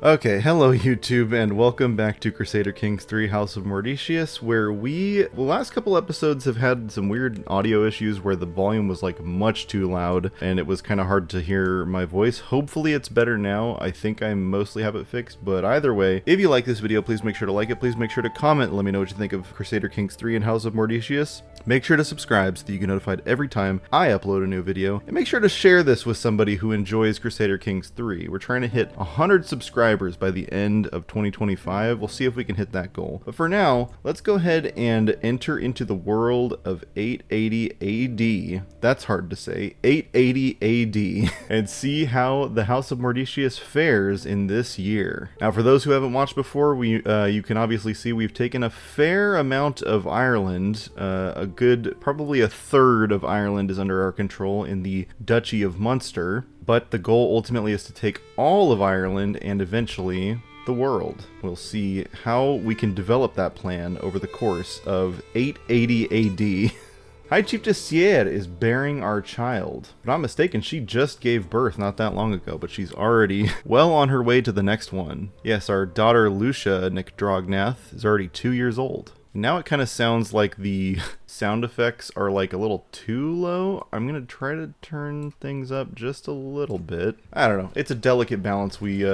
Okay, hello YouTube, and welcome back to Crusader Kings 3 House of Mordecius, where the last couple episodes have had some weird audio issues where the volume was like much too loud, and it was kind of hard to hear my voice. Hopefully it's better now. I think I mostly have it fixed, but either way, if you like this video, please make sure to like it, please make sure to comment, and let me know what you think of Crusader Kings 3 and House of Mordecius. Make sure to subscribe so that you get notified every time I upload a new video, and make sure to share this with somebody who enjoys Crusader Kings 3. We're trying to hit 100 subscribers by the end of 2025. We'll see if we can hit that goal. But for now, let's go ahead and enter into the world of 880 AD. That's hard to say. 880 AD. And see how the House of Mordecius fares in this year. Now, for those who haven't watched before, you can obviously see we've taken a fair amount of Ireland. Probably a third of Ireland is under our control in the Duchy of Munster. But the goal ultimately is to take all of Ireland and eventually the world. We'll see how we can develop that plan over the course of 880 AD. High Chiefess Sier is bearing our child. If I'm not mistaken, she just gave birth not that long ago, but she's already well on her way to the next one. Yes, our daughter Lucia Nickdrognath is already 2 years old. Now it kind of sounds like the sound effects are like a little too low. I'm gonna try to turn things up just a little bit. I don't know. It's a delicate balance we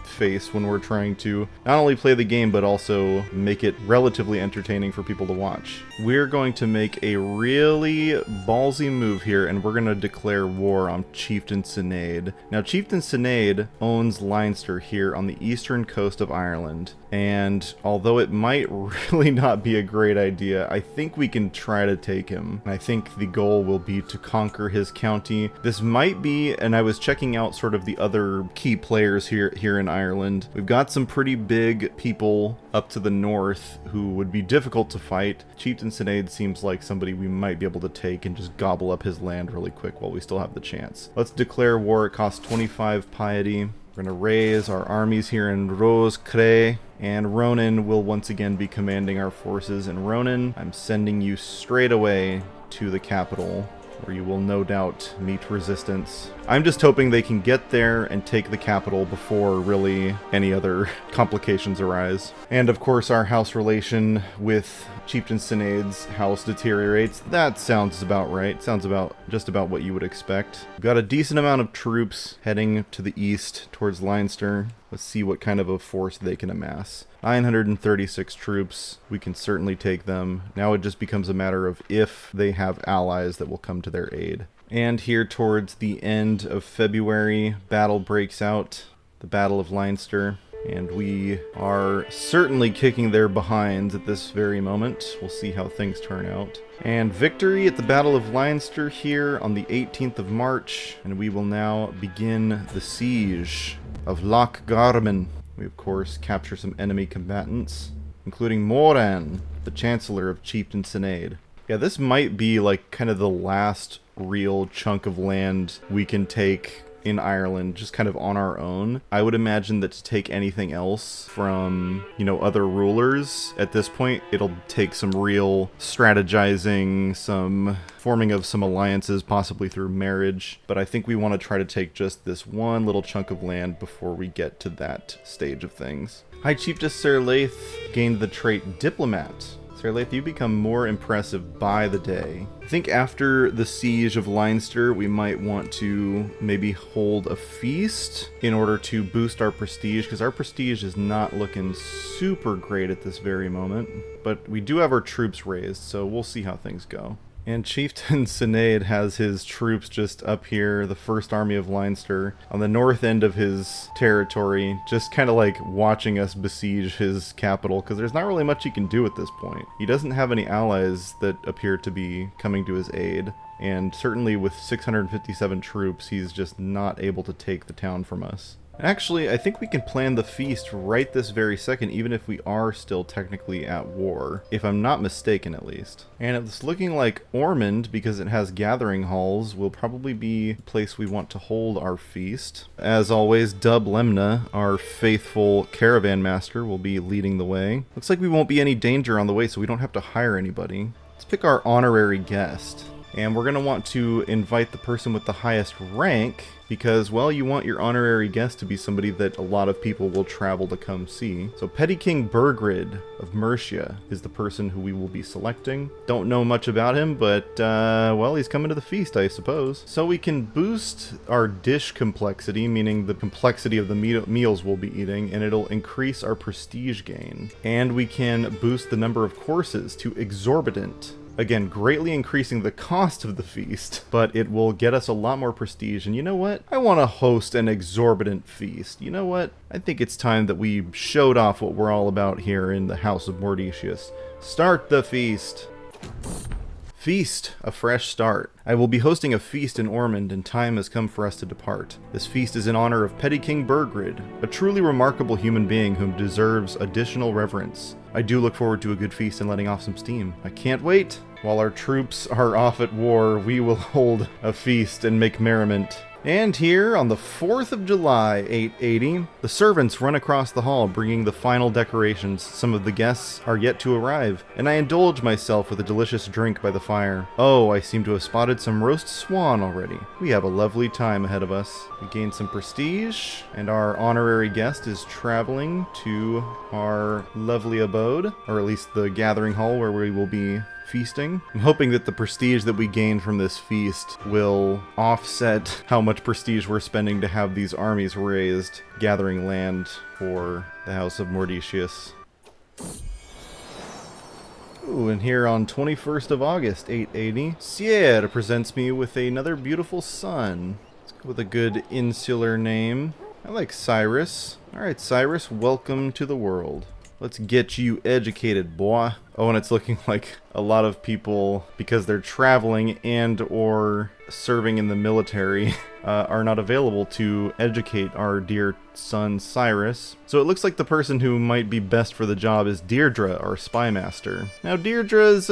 face when we're trying to not only play the game but also make it relatively entertaining for people to watch. We're going to make a really ballsy move here, and we're gonna declare war on Chieftain Sinead. Now, Chieftain Sinead owns Leinster here on the eastern coast of Ireland, and although it might really not be a great idea, I think we can try to take him. I think the goal will be to conquer his county. This might be, and I was checking out sort of the other key players here in Ireland. We've got some pretty big people up to the north who would be difficult to fight. Chieftain Sinead seems like somebody we might be able to take and just gobble up his land really quick while we still have the chance. Let's declare war. It costs 25 piety. We're going to raise our armies here in Rose Cray, and Ronan will once again be commanding our forces. And Ronan, I'm sending you straight away to the capital, where you will no doubt meet resistance. I'm just hoping they can get there and take the capital before really any other complications arise. And of course our house relation with Chieftain Sinead's house deteriorates. That sounds about right. Sounds just about what you would expect. We've got a decent amount of troops heading to the east towards Leinster. Let's see what kind of a force they can amass. 936 troops. We can certainly take them. Now it just becomes a matter of if they have allies that will come to their aid. And here towards the end of February, battle breaks out. The Battle of Leinster. And we are certainly kicking their behinds at this very moment. We'll see how things turn out. And victory at the Battle of Leinster here on the 18th of March. And we will now begin the siege of Loch Garman. We, of course, capture some enemy combatants, including Moran, the Chancellor of Chieftain Sinead. Yeah, this might be like kind of the last real chunk of land we can take in Ireland, just kind of on our own. I would imagine that to take anything else from, other rulers, at this point, it'll take some real strategizing, some forming of some alliances, possibly through marriage. But I think we want to try to take just this one little chunk of land before we get to that stage of things. High Chiefess Sir Leith gained the trait Diplomat. Sir Leith, you become more impressive by the day. I think after the siege of Leinster, we might want to maybe hold a feast in order to boost our prestige, because our prestige is not looking super great at this very moment. But we do have our troops raised, so we'll see how things go. And Chieftain Sinead has his troops just up here, the First Army of Leinster, on the north end of his territory, just kind of like watching us besiege his capital, because there's not really much he can do at this point. He doesn't have any allies that appear to be coming to his aid, and certainly with 657 troops, he's just not able to take the town from us. Actually, I think we can plan the feast right this very second, even if we are still technically at war. If I'm not mistaken, at least. And it's looking like Ormond, because it has gathering halls, will probably be the place we want to hold our feast. As always, Dub Lemna, our faithful caravan master, will be leading the way. Looks like we won't be any danger on the way, so we don't have to hire anybody. Let's pick our honorary guest. And we're going to want to invite the person with the highest rank because, well, you want your honorary guest to be somebody that a lot of people will travel to come see. So Petty King Burgred of Mercia is the person who we will be selecting. Don't know much about him, but, well, he's coming to the feast, I suppose. So we can boost our dish complexity, meaning the complexity of the meals we'll be eating, and it'll increase our prestige gain. And we can boost the number of courses to exorbitant. Again, greatly increasing the cost of the feast, but it will get us a lot more prestige. And you know what? I want to host an exorbitant feast. You know what? I think it's time that we showed off what we're all about here in the House of Mordecius. Start the feast! Feast, a fresh start. I will be hosting a feast in Ormond, and time has come for us to depart. This feast is in honor of Petty King Burgred, a truly remarkable human being whom deserves additional reverence. I do look forward to a good feast and letting off some steam. I can't wait! While our troops are off at war, we will hold a feast and make merriment. And here, on the 4th of July, 880, the servants run across the hall bringing the final decorations. Some of the guests are yet to arrive, and I indulge myself with a delicious drink by the fire. Oh, I seem to have spotted some roast swan already. We have a lovely time ahead of us. We gain some prestige, and our honorary guest is traveling to our lovely abode, or at least the gathering hall where we will be feasting. I'm hoping that the prestige that we gain from this feast will offset how much prestige we're spending to have these armies raised, gathering land for the House of Mordecius. Ooh, and here on 21st of August, 880, Sierra presents me with another beautiful son. Let's go with a good insular name. I like Cyrus. Alright, Cyrus, welcome to the world. Let's get you educated, boy. Oh, and it's looking like a lot of people, because they're traveling and or serving in the military, are not available to educate our dear son Cyrus. So it looks like the person who might be best for the job is Deirdre, our spy master. Now Deirdre's,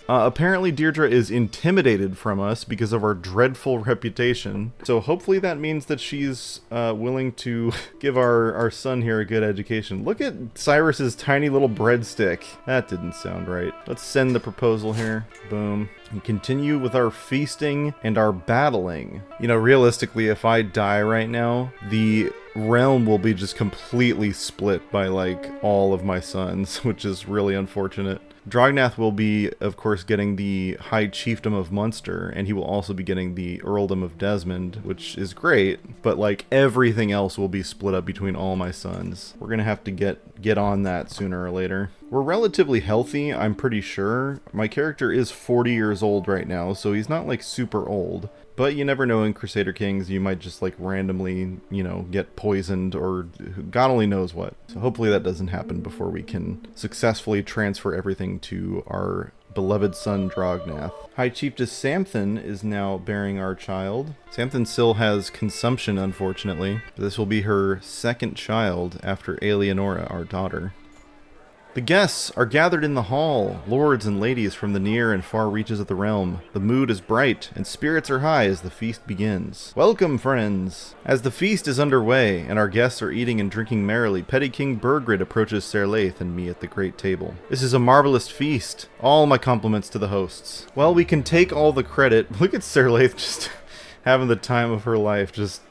apparently Deirdre is intimidated from us because of our dreadful reputation. So hopefully that means that she's willing to give our son here a good education. Look at Cyrus's tiny little breadstick. That didn't sound right. Let's send the proposal here. Boom. And continue with our feasting and our battling. You know, realistically, if I die right now, the realm will be just completely split by, like, all of my sons, which is really unfortunate. Drognath will be, of course, getting the High Chiefdom of Munster, and he will also be getting the Earldom of Desmond, which is great, but, like, everything else will be split up between all my sons. We're gonna have to get on that sooner or later. We're relatively healthy, I'm pretty sure. My character is 40 years old right now, so he's not, like, super old. But you never know in Crusader Kings, you might just like randomly, you know, get poisoned or God only knows what. So hopefully that doesn't happen before we can successfully transfer everything to our beloved son Drognath. High Chiefess Samthon is now bearing our child. Samthon still has consumption, unfortunately. This will be her second child after Eleonora, our daughter. The guests are gathered in the hall, lords and ladies from the near and far reaches of the realm. The mood is bright, and spirits are high as the feast begins. Welcome, friends! As the feast is underway, and our guests are eating and drinking merrily, Petty King Burgred approaches Serlaith and me at the great table. This is a marvelous feast. All my compliments to the hosts. Well, we can take all the credit. Look at Serlaith just having the time of her life, just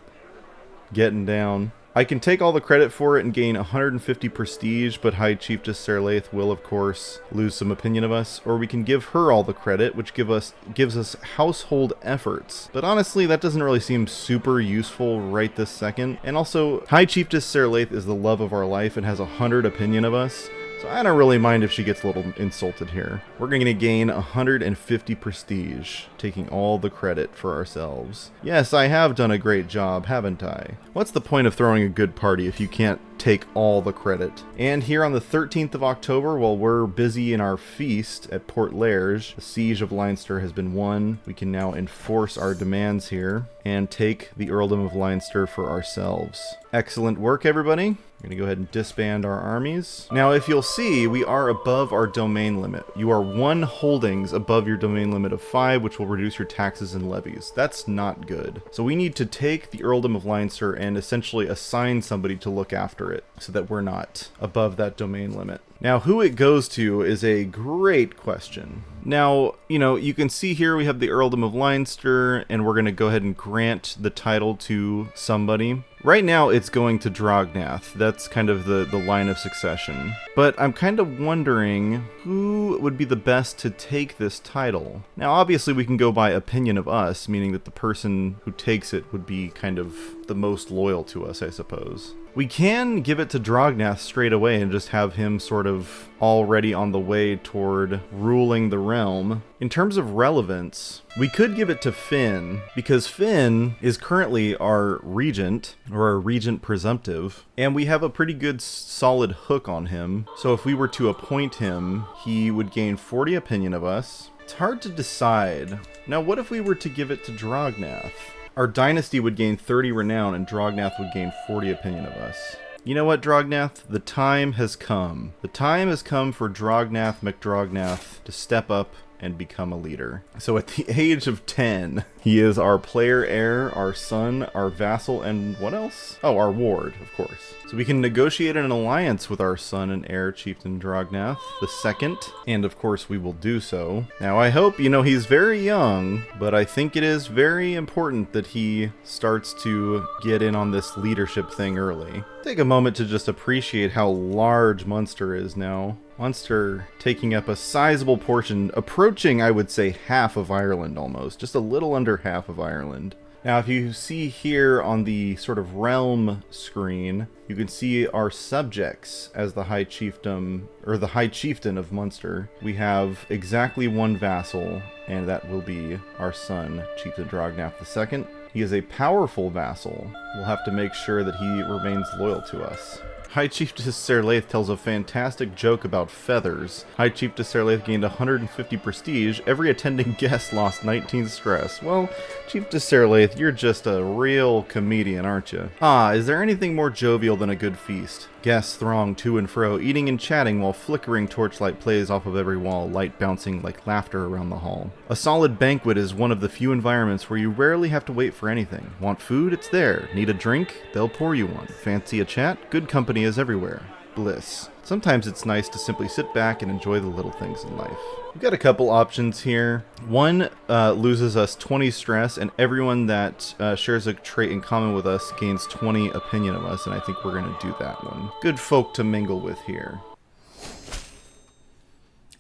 getting down. I can take all the credit for it and gain 150 prestige, but High Chiefess Serlaith will, of course, lose some opinion of us, or we can give her all the credit, which gives us household efforts. But honestly, that doesn't really seem super useful right this second. And also, High Chiefess Serlaith is the love of our life and has 100 opinion of us, so I don't really mind if she gets a little insulted here. We're going to gain 150 prestige, taking all the credit for ourselves. Yes, I have done a great job, haven't I? What's the point of throwing a good party if you can't take all the credit? And here on the 13th of October, while we're busy in our feast at Port Lerge, the siege of Leinster has been won. We can now enforce our demands here and take the Earldom of Leinster for ourselves. Excellent work, everybody. We're going to go ahead and disband our armies. Now, if you'll see, we are above our domain limit. You are 1 holdings above your domain limit of 5, which will reduce your taxes and levies. That's not good. So we need to take the Earldom of Leinster and essentially assign somebody to look after over it so that we're not above that domain limit. Now, who it goes to is a great question. Now, you can see here we have the Earldom of Leinster, and we're going to go ahead and grant the title to somebody. Right now, it's going to Drognath. That's kind of the line of succession. But I'm kind of wondering who would be the best to take this title. Now, obviously, we can go by opinion of us, meaning that the person who takes it would be kind of the most loyal to us, I suppose. We can give it to Drognath straight away and just have him sort of already on the way toward ruling the realm. In terms of relevance, we could give it to Finn, because Finn is currently our regent, or our regent presumptive, and we have a pretty good solid hook on him. So if we were to appoint him, he would gain 40 opinion of us. It's hard to decide. Now, what if we were to give it to Drognath? Our dynasty would gain 30 renown, and Drognath would gain 40 opinion of us. You know what, Drognath? The time has come. The time has come for Drognath McDrognath to step up and become a leader. So at the age of 10, he is our player heir, our son, our vassal, and what else? Oh, our ward, of course. So we can negotiate an alliance with our son and heir, Chieftain Drognath II, and of course we will do so. Now I hope, he's very young, but I think it is very important that he starts to get in on this leadership thing early. Take a moment to just appreciate how large Munster is now. Munster taking up a sizable portion, approaching, I would say, half of Ireland almost, just a little under half of Ireland. Now, if you see here on the sort of realm screen, you can see our subjects as the High Chiefdom, or the High Chieftain of Munster. We have exactly one vassal, and that will be our son, Chieftain Drognath II. He is a powerful vassal. We'll have to make sure that he remains loyal to us. High Chiefess Serlaith tells a fantastic joke about feathers. High Chiefess Serlaith gained 150 prestige. Every attending guest lost 19 stress. Well, Chiefess Serlaith, you're just a real comedian, aren't you? Is there anything more jovial than a good feast? Guests throng to and fro, eating and chatting while flickering torchlight plays off of every wall, light bouncing like laughter around the hall. A solid banquet is one of the few environments where you rarely have to wait for anything. Want food? It's there. Need a drink? They'll pour you one. Fancy a chat? Good company is everywhere. Bliss. Sometimes it's nice to simply sit back and enjoy the little things in life. We've got a couple options here. One loses us 20 stress, and everyone that shares a trait in common with us gains 20 opinion of us, and I think we're going to do that one. Good folk to mingle with here.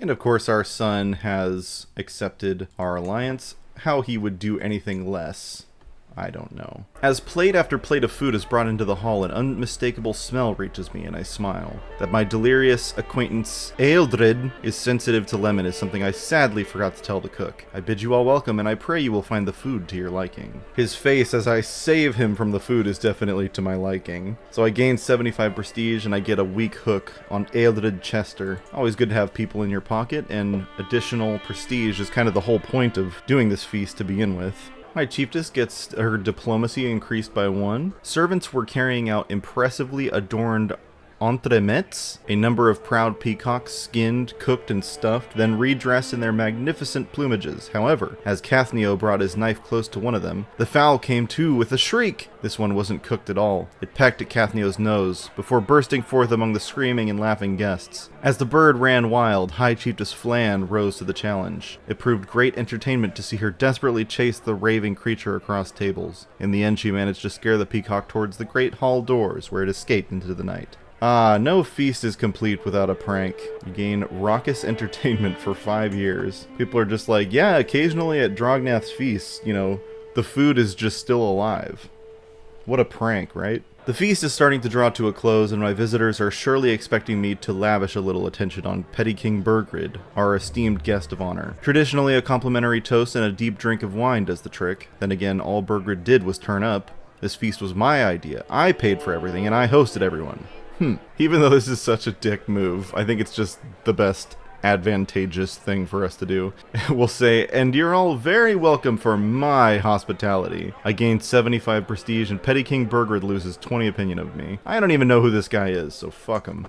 And of course our son has accepted our alliance. How he would do anything less, I don't know. As plate after plate of food is brought into the hall, an unmistakable smell reaches me, and I smile. That my delirious acquaintance Ealdred is sensitive to lemon is something I sadly forgot to tell the cook. I bid you all welcome, and I pray you will find the food to your liking. His face as I save him from the food is definitely to my liking. So I gain 75 prestige, and I get a weak hook on Ealdred Chester. Always good to have people in your pocket, and additional prestige is kind of the whole point of doing this feast to begin with. My chiefess gets her diplomacy increased by 1. Servants were carrying out impressively adorned entremets, a number of proud peacocks, skinned, cooked, and stuffed, then redressed in their magnificent plumages. However, as Cathneo brought his knife close to one of them, the fowl came to with a shriek. This one wasn't cooked at all. It pecked at Cathneo's nose, before bursting forth among the screaming and laughing guests. As the bird ran wild, High Chiefess Flan rose to the challenge. It proved great entertainment to see her desperately chase the raving creature across tables. In the end, she managed to scare the peacock towards the great hall doors, where it escaped into the night. No feast is complete without a prank. You gain raucous entertainment for 5 years. People are just like, yeah, occasionally at Drognath's feasts, the food is just still alive. What a prank, right? The feast is starting to draw to a close, and my visitors are surely expecting me to lavish a little attention on Petty King Burgred, our esteemed guest of honor. Traditionally, a complimentary toast and a deep drink of wine does the trick. Then again, all Burgred did was turn up. This feast was my idea. I paid for everything, and I hosted everyone. Even though this is such a dick move, I think it's just the best advantageous thing for us to do. We'll say, and you're all very welcome for my hospitality. I gained 75 prestige, and Petty King Burgred loses 20 opinion of me. I don't even know who this guy is, so fuck him.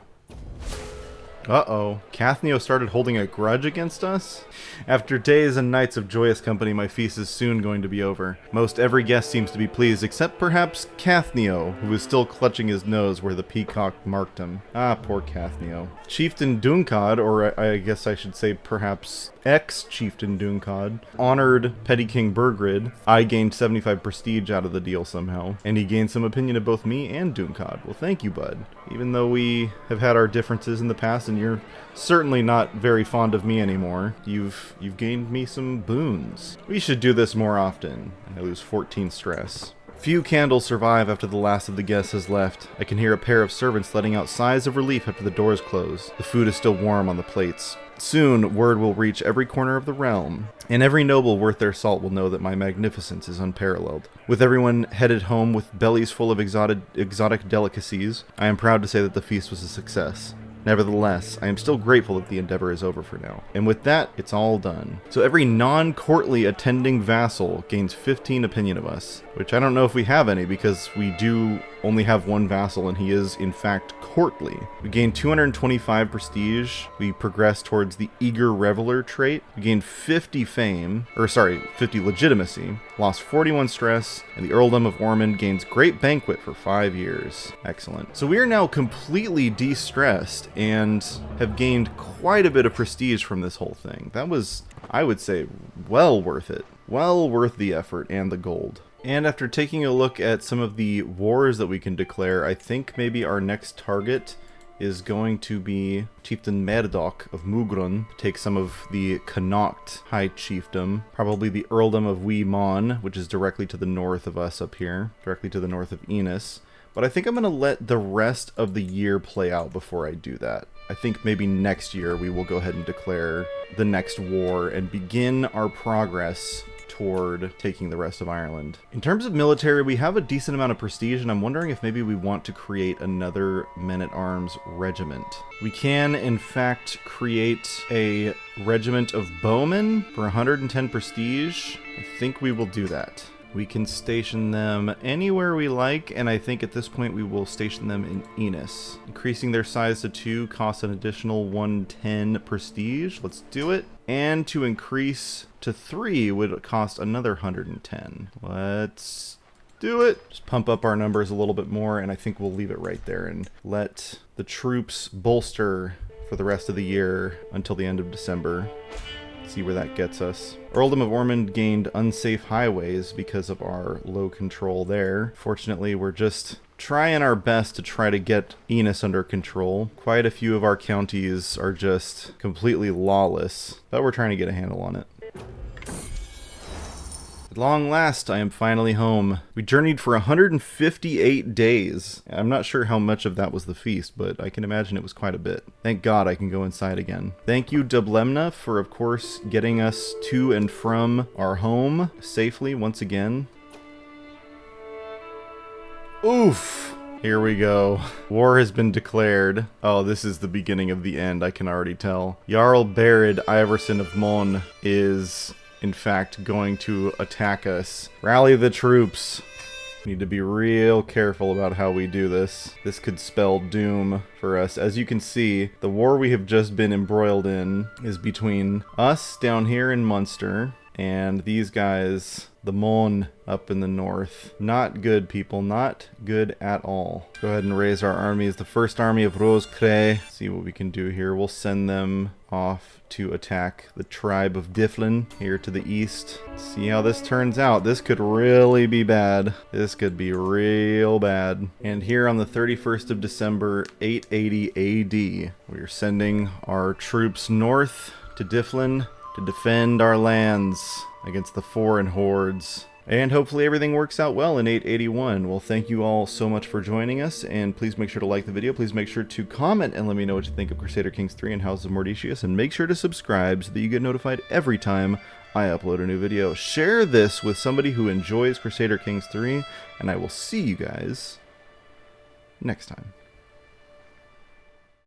Uh-oh. Cathneo started holding a grudge against us? After days and nights of joyous company, my feast is soon going to be over. Most every guest seems to be pleased, except perhaps Cathneo, who is still clutching his nose where the peacock marked him. Ah, poor Cathneo. Chieftain Dunkad, or I guess I should say perhaps ex-Chieftain Dunkad, honored Petty King Burgrid. I gained 75 prestige out of the deal somehow, and he gained some opinion of both me and Dunkad. Well, thank you, bud. Even though we have had our differences in the past, and you're certainly not very fond of me anymore, you've gained me some boons. We should do this more often. I lose 14 stress. Few candles survive after the last of the guests has left. I can hear a pair of servants letting out sighs of relief after the doors close. The food is still warm on the plates. Soon, word will reach every corner of the realm, and every noble worth their salt will know that my magnificence is unparalleled. With everyone headed home with bellies full of exotic delicacies, I am proud to say that the feast was a success. Nevertheless, I am still grateful that the endeavor is over for now. And with that, it's all done. So every non-courtly attending vassal gains 15 opinion of us, which I don't know if we have any because we do only have one vassal and he is, in fact, courtly. We gain 225 prestige. We progress towards the eager reveler trait. We gain 50 fame, 50 legitimacy. Lost 41 stress, and the Earldom of Ormond gains Great Banquet for 5 years. Excellent. So we are now completely de-stressed and have gained quite a bit of prestige from this whole thing. That was, I would say, well worth it. Well worth the effort and the gold. And after taking a look at some of the wars that we can declare, I think maybe our next target is going to be Chieftain Merdok of Mugrun, take some of the Connacht High Chiefdom, probably the Earldom of Wee Mon, which is directly to the north of us up here, directly to the north of Enos. But I think I'm going to let the rest of the year play out before I do that. I think maybe next year we will go ahead and declare the next war and begin our progress toward taking the rest of Ireland. In terms of military, we have a decent amount of prestige, and I'm wondering if maybe we want to create another men-at-arms regiment. We can, in fact, create a regiment of bowmen for 110 prestige. I think we will do that. We can station them anywhere we like, and I think at this point we will station them in Enos. Increasing their size to 2 costs an additional 110 prestige. Let's do it. And to increase to 3 would cost another 110. Let's do it. Just pump up our numbers a little bit more, and I think we'll leave it right there and let the troops bolster for the rest of the year until the end of December. See where that gets us. Earldom of Ormond gained unsafe highways because of our low control there. Fortunately, we're just trying our best to try to get Enos under control. Quite a few of our counties are just completely lawless, but we're trying to get a handle on it. At long last, I am finally home. We journeyed for 158 days. I'm not sure how much of that was the feast, but I can imagine it was quite a bit. Thank God I can go inside again. Thank you, Dublemna, for, of course, getting us to and from our home safely once again. Oof! Here we go. War has been declared. Oh, this is the beginning of the end, I can already tell. Jarl Berid Iverson of Mon is, in fact, going to attack us. Rally the troops. Need to be real careful about how we do this. This could spell doom for us. As you can see, the war we have just been embroiled in is between us down here in Munster and these guys, the Mon, up in the north. Not good, people. Not good at all. Go ahead and raise our armies. The first army of Rosecray. See what we can do here. We'll send them off to attack the tribe of Difflin here to the east. See how this turns out. This could really be bad. This could be real bad. And here on the 31st of December, 880 AD, we are sending our troops north to Difflin to defend our lands against the foreign hordes. And hopefully everything works out well in 881. Well, thank you all so much for joining us, and please make sure to like the video. Please make sure to comment and let me know what you think of Crusader Kings 3 and House of Mordecius, and make sure to subscribe so that you get notified every time I upload a new video. Share this with somebody who enjoys Crusader Kings 3, and I will see you guys next time.